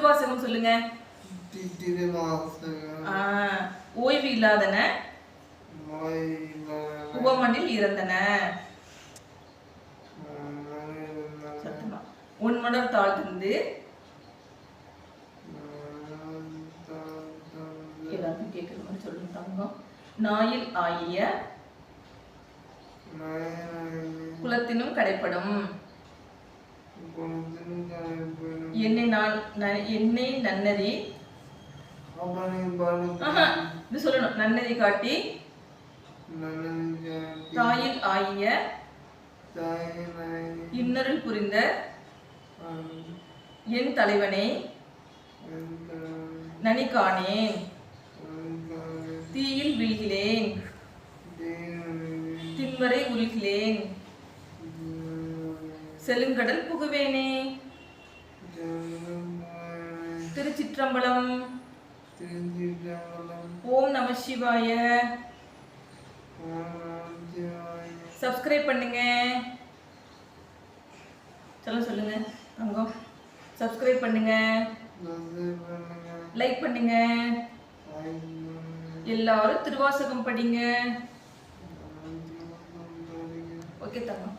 திருவாசகம் சொல்லுங்க. ஓய்வு இல்லாதன உவமனில் இறந்தன. உன்மடம் தாழ்ந்து எல்லாத்தையும் கேட்கிற மாதிரி சொல்லுங்க தங்கம். நாயில் ஆகிய குலத்தினும் கடைப்படும். என்னை நன்னறி சொல்லணும். நன்னறி காட்டி தாயில் ஆகிய இன்னருள் புரிந்த என் தலைவனை நனி காணேன். தீயில் வீழ்கிறேன், தின்வரை உருகிறேன், செலுங்கடல் புகுவேனே. திருச்சிற்றம்பலம். ஓம் நம சிவாய. சப்ஸ்கிரைப் பண்ணுங்க. சொல்லுங்க தங்கம். சப்ஸ்கிரைப் பண்ணுங்க, லைக் பண்ணுங்க. எல்லாரும் திருவாசகம் படிங்க. ஓகே தங்கம்.